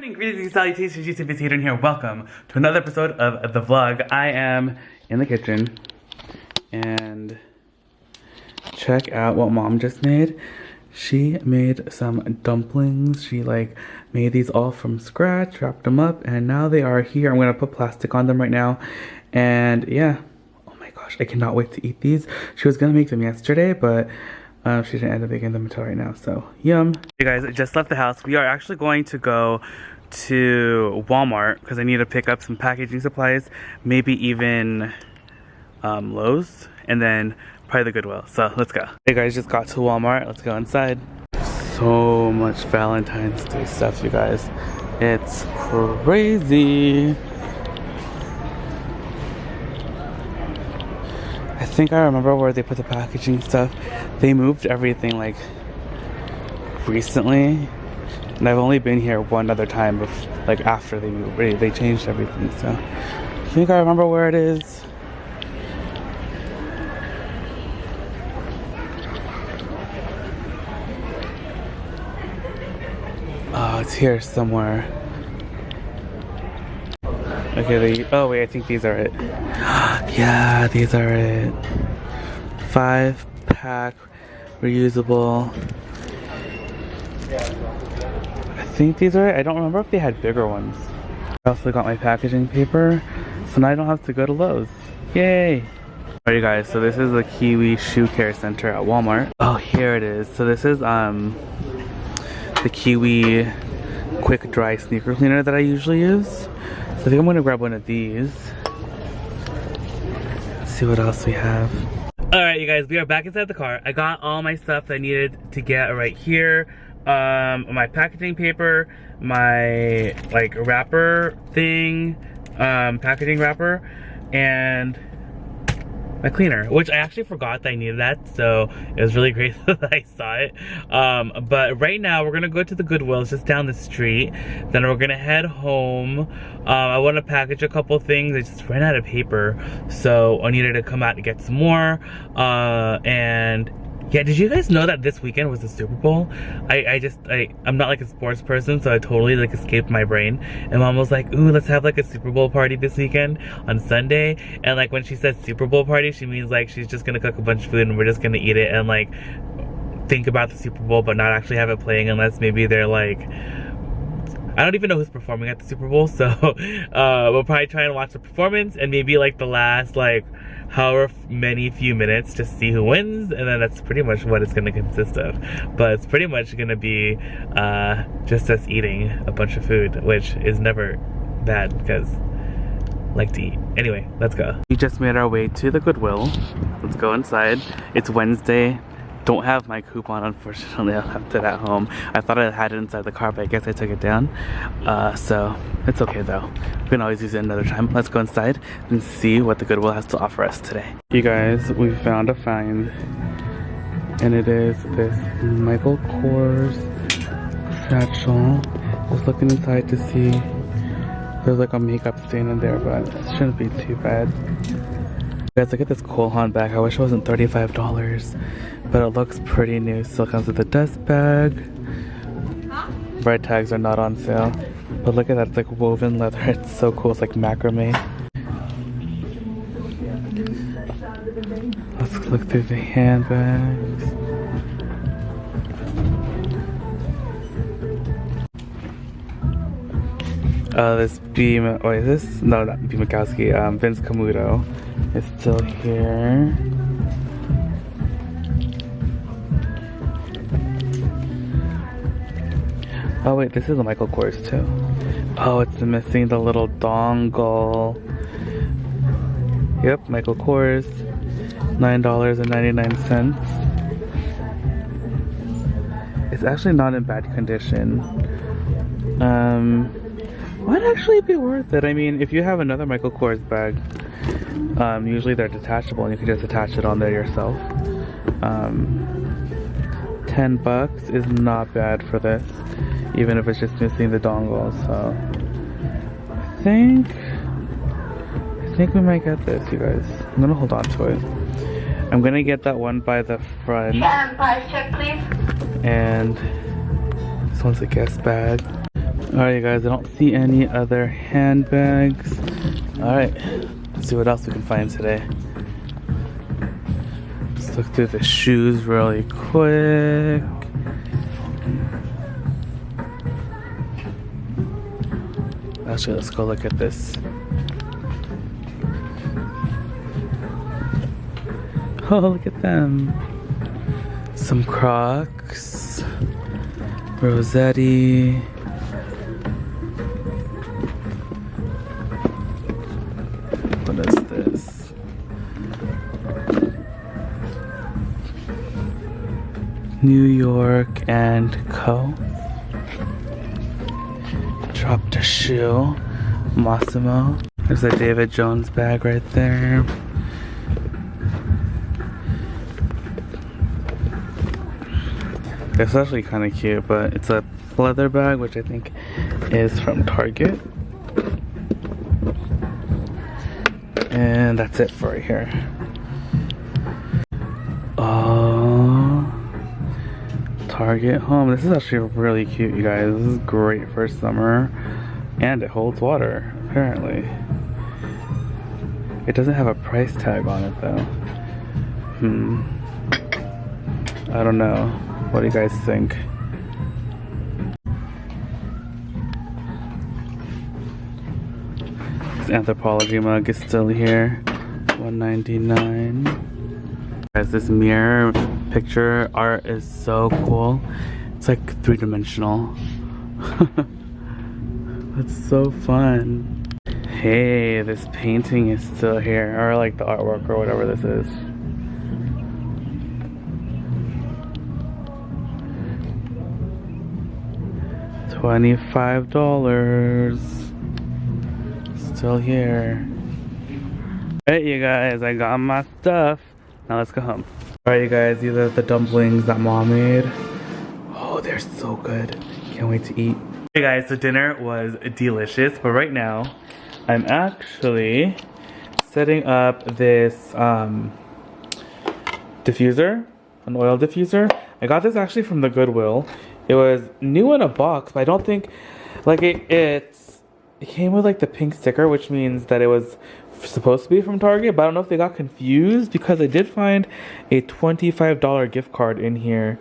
Morning, greetings and salutations, YouTube, itsHadrian here. Welcome to another episode of the vlog. I am in the kitchen and check out what mom just made. She made some dumplings. She made these all from scratch, wrapped them up, and now they are here. I'm gonna put plastic on them right now. And yeah, oh my gosh, I cannot wait to eat these. She was gonna make them yesterday, but she didn't end up making them until right now, so yum. Hey guys, I just left the house. We are actually going to go to Walmart because I need to pick up some packaging supplies, maybe even Lowe's, and then probably the Goodwill. So let's go. Hey guys, just got to Walmart. Let's go inside. So much Valentine's Day stuff, you guys. It's crazy. I think I remember where they put the packaging stuff. They moved everything recently, and I've only been here one other time before, after they moved. They changed everything, so I think I remember where it is. Oh, it's here somewhere. Okay, oh wait, I think these are it. Yeah, these are it. 5-pack reusable. I think these are it. I don't remember if they had bigger ones. I also got my packaging paper, so now I don't have to go to Lowe's. Yay! Alright guys, so this is the Kiwi Shoe Care Center at Walmart. Oh, here it is. So this is the Kiwi Quick Dry Sneaker Cleaner that I usually use. So I think I'm gonna grab one of these. Let's see what else we have. Alright you guys, we are back inside the car. I got all my stuff that I needed to get right here. My packaging paper, my wrapper thing, packaging wrapper, and my cleaner, which I actually forgot that I needed that, so it was really great that I saw it. But right now we're gonna go to the Goodwill, it's just down the street. Then we're gonna head home. I want to package a couple things. I just ran out of paper, so I needed to come out to get some more. And yeah, did you guys know that this weekend was the Super Bowl? I'm not a sports person, so I totally escaped my brain. And mom was like, ooh, let's have a Super Bowl party this weekend on Sunday. And when she says Super Bowl party, she means she's just gonna cook a bunch of food and we're just gonna eat it and think about the Super Bowl but not actually have it playing unless maybe they're I don't even know who's performing at the Super Bowl, so we'll probably try and watch the performance and maybe the last however many few minutes to see who wins, and then that's pretty much what it's going to consist of. But it's pretty much going to be just us eating a bunch of food, which is never bad because I like to eat. Anyway, let's go. We just made our way to the Goodwill. Let's go inside. It's Wednesday. Don't have my coupon, unfortunately. I left it at home. I thought I had it inside the car, but I guess I took it down. So it's okay though. We can always use it another time. Let's go inside and see what the Goodwill has to offer us today. You guys, we found a find, and it is this Michael Kors satchel. Just looking inside to see. There's a makeup stain in there, but it shouldn't be too bad. Guys, look at this Cole Haan bag. I wish it wasn't $35, but it looks pretty new. Still comes with a dust bag. Red tags are not on sale, but look at that. It's woven leather. It's so cool. It's macrame. Let's look through the handbags. This is this? No, not B. Mikowski. Vince Camuto is still here. Oh wait, this is a Michael Kors too. Oh, it's missing the little dongle. Yep, Michael Kors, $9.99. It's actually not in bad condition. Might actually be worth it. I mean, if you have another Michael Kors bag, usually they're detachable and you can just attach it on there yourself. $10 is not bad for this, even if it's just missing the dongle. So I think we might get this, you guys. I'm gonna hold on to it. I'm gonna get that one by the front. Price check, please. And this one's a guest bag. Alright, you guys, I don't see any other handbags. Alright, let's see what else we can find today. Let's look through the shoes really quick. Actually, let's go look at this. Oh, look at them. Some Crocs. Rossetti. What is this? New York and Co. Dropped a shoe. Massimo. There's a David Jones bag right there. It's actually kind of cute, but it's a leather bag, which I think is from Target. And that's it for right here. Oh, Target home. This is actually really cute, you guys. This is great for summer. And it holds water, apparently. It doesn't have a price tag on it, though. I don't know. What do you guys think? This Anthropology mug is still here. $1.99. Guys, this mirror picture art is so cool. It's like three-dimensional. That's so fun. Hey, this painting is still here. Or like the artwork or whatever this is. $25. Still here. Alright, you guys, I got my stuff. Now let's go home. Alright, you guys, these are the dumplings that Mom made. Oh, they're so good. Can't wait to eat. Hey guys, the dinner was delicious, but right now I'm actually setting up this diffuser, an oil diffuser. I got this actually from the Goodwill. It was new in a box, but I don't think, like it came with like the pink sticker, which means that it was supposed to be from Target, but I don't know if they got confused because I did find a $25 gift card in here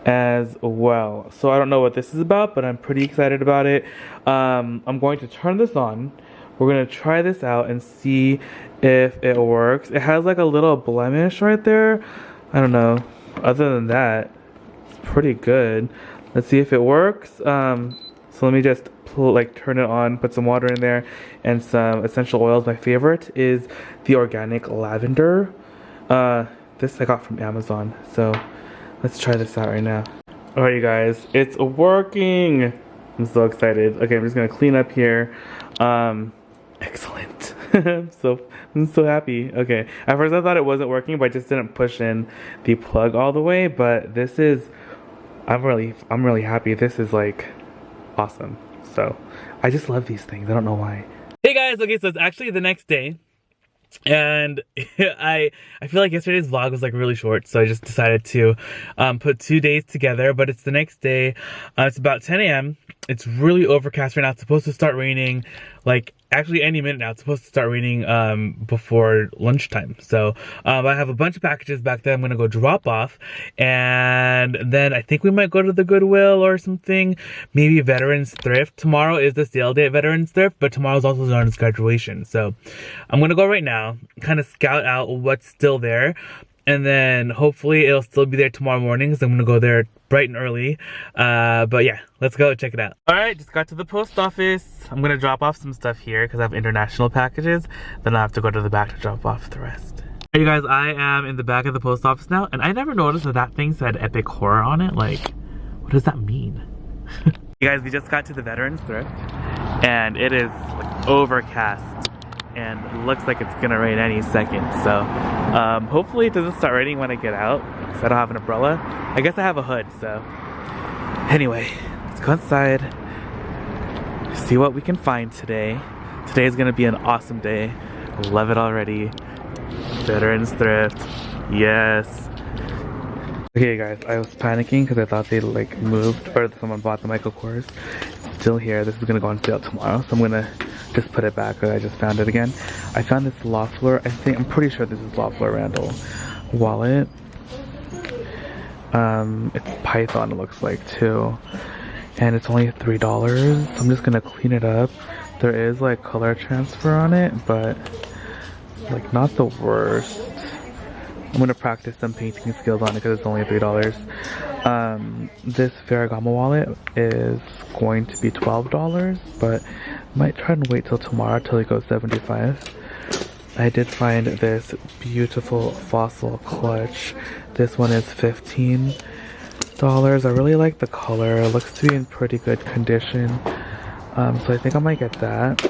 as well. So I don't know what this is about, but I'm pretty excited about it. I'm going to turn this on. We're going to try this out and see if it works. It has like a little blemish right there. I don't know. Other than that, it's pretty good. Let's see if it works. So let me just turn it on, put some water in there, and some essential oils. My favorite is the organic lavender. This I got from Amazon. So let's try this out right now. Alright, you guys, it's working. I'm so excited. Okay, I'm just gonna clean up here. Excellent. I'm so happy. Okay, at first I thought it wasn't working, but I just didn't push in the plug all the way. But this is, I'm really happy. This is like awesome. So I just love these things. I don't know why. Hey guys, okay, so it's actually the next day. And I feel like yesterday's vlog was like really short, so I just decided to put 2 days together. But it's the next day. It's about 10 a.m. It's really overcast right now. It's supposed to start raining like actually any minute now. It's supposed to start raining before lunchtime. So I have a bunch of packages back there I'm gonna go drop off, and then I think we might go to the Goodwill or something, maybe Veterans Thrift. Tomorrow is the sale day at Veterans Thrift, but tomorrow's also Zarna's graduation. So I'm gonna go right now, kind of scout out what's still there, and then hopefully it'll still be there tomorrow morning, because I'm gonna go there bright and early. But yeah, let's go check it out. Alright, just got to the post office. I'm gonna drop off some stuff here because I have international packages. Then I'll have to go to the back to drop off the rest. Hey you guys, I am in the back of the post office now, and I never noticed that that thing said Epic Horror on it. Like, what does that mean? You guys, we just got to the Veterans Thrift, and it is like overcast, and it looks like it's gonna rain any second. So hopefully it doesn't start raining when I get out, because I don't have an umbrella. I guess I have a hood, so anyway, let's go inside, see what we can find today. Today is gonna be an awesome day. Love it already. Veterans Thrift, yes. Okay guys, I was panicking because I thought they like moved, or someone bought the Michael Kors. still here. This is gonna go on sale tomorrow, so I'm gonna just put it back. I just found it again. I found this Loeffler. I'm pretty sure this is Loeffler Randall wallet. It's Python, it looks like, too, and it's only $3. So I'm just gonna clean it up. There is like color transfer on it, but like not the worst. I'm gonna practice some painting skills on it because it's only $3. This Ferragamo wallet is going to be $12, but might try and wait till tomorrow till it goes $75. I did find this beautiful fossil clutch. This one is $15. I really like the color. It looks to be in pretty good condition. So I think I might get that.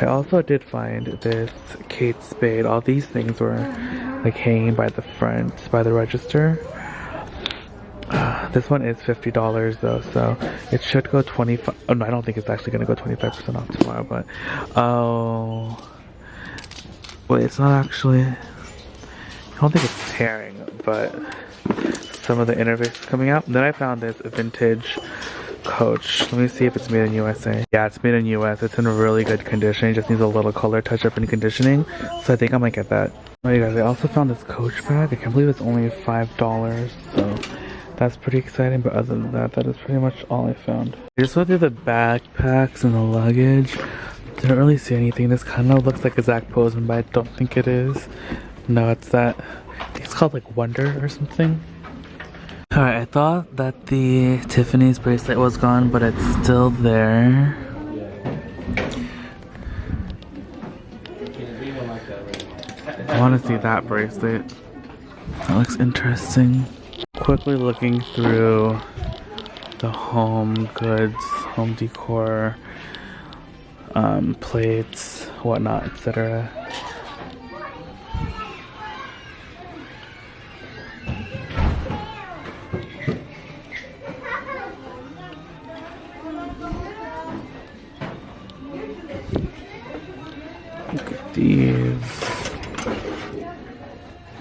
I also did find this Kate Spade. All these things were like hanging by the front, by the register. This one is $50 though, so it should go 25. Oh no, I don't think it's actually gonna go 25% off tomorrow, but oh wait, it's not actually. I don't think it's tearing, but some of the inner base is coming out. And then I found this vintage Coach. Let me see if it's made in USA. Yeah, it's made in US. It's in really good condition. It just needs a little color touch up and conditioning. So I think I might get that. Oh, you guys, I also found this Coach bag. I can't believe it's only $5. So that's pretty exciting. But other than that, that is pretty much all I found. I just went through the backpacks and the luggage. Didn't really see anything. This kind of looks like a Zach Posen, but I don't think it is. No, it's that. I think it's called like Wonder or something. Alright, I thought that the Tiffany's bracelet was gone, but it's still there. I want to see that bracelet. That looks interesting. Quickly looking through the home goods, home decor, plates, whatnot, etc. Look at these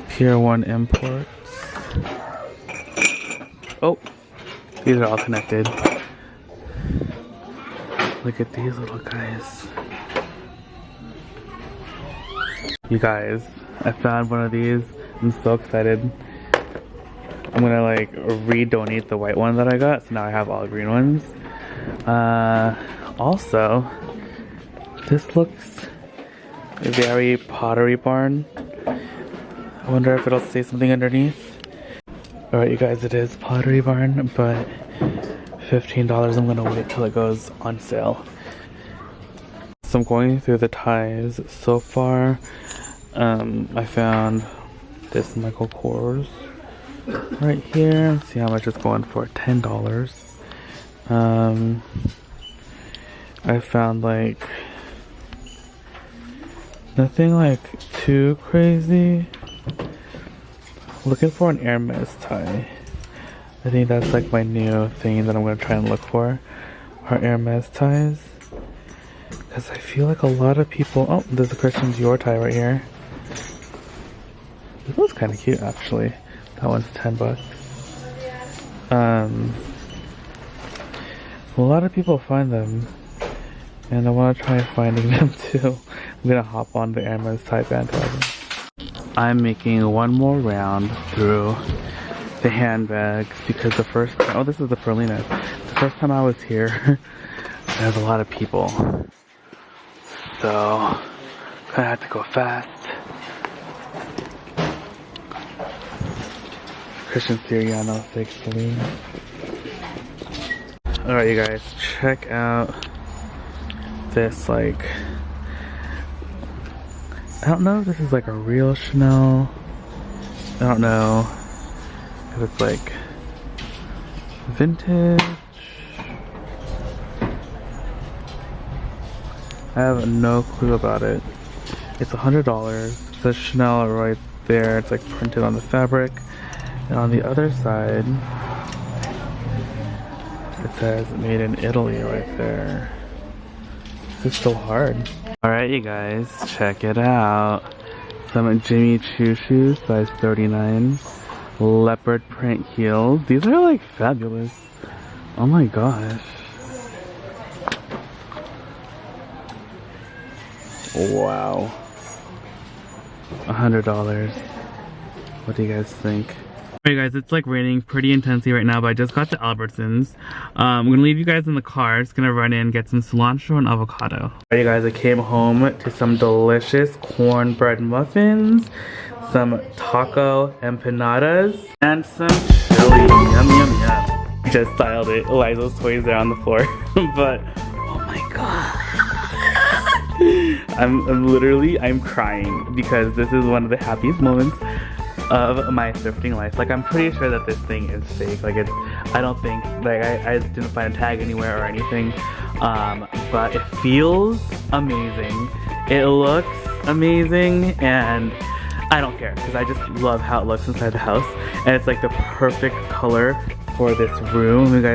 Pier 1 imports. Oh, these are all connected. Look at these little guys. You guys, I found one of these. I'm so excited. I'm gonna like re-donate the white one that I got, so now I have all green ones. Also, this looks very Pottery Barn. I wonder if it'll say something underneath. Alright you guys, it is Pottery Barn, but $15. I'm gonna wait till it goes on sale. So I'm going through the ties. So far, I found this Michael Kors right here. Let's see how much it's going for. $10. I found like nothing like too crazy. Looking for an Hermes tie. I think that's like my new thing that I'm gonna try and look for, are Hermes ties. Because I feel like a lot of people. Oh, there's a Christian Dior tie right here. This one's kind of cute actually. That one's $10. A lot of people find them, and I want to try finding them too. I'm gonna hop on the Hermes tie bandwagon. I'm making one more round through the handbags because the first time, oh, this is the Perlina. The first time I was here, there's a lot of people, so I had to go fast. Christian Siriano, fake Celine. Alright, you guys, check out this, like, I don't know if this is like a real Chanel. I don't know. Because it's like vintage. I have no clue about it. It's $100. It says Chanel right there. It's like printed on the fabric. And on the other side, it says made in Italy right there. This is so hard. Alright you guys, check it out. Some Jimmy Choo shoes, size 39. Leopard print heels. These are like fabulous. Oh my gosh. Wow. $100. What do you guys think? Alright guys, it's like raining pretty intensely right now, but I just got to Albertsons. I'm gonna leave you guys in the car. Just gonna run in, get some cilantro and avocado. Alright guys, I came home to some delicious cornbread muffins, some taco empanadas, and some chili. Yum, yum, yum. Just styled it. Eliza's toys are on the floor. But, oh my god. I'm crying because this is one of the happiest moments of my thrifting life. Like, I'm pretty sure that this thing is fake. Like, I don't think, like, I didn't find a tag anywhere or anything. But it feels amazing. It looks amazing, and I don't care because I just love how it looks inside the house. And it's like the perfect color for this room. You guys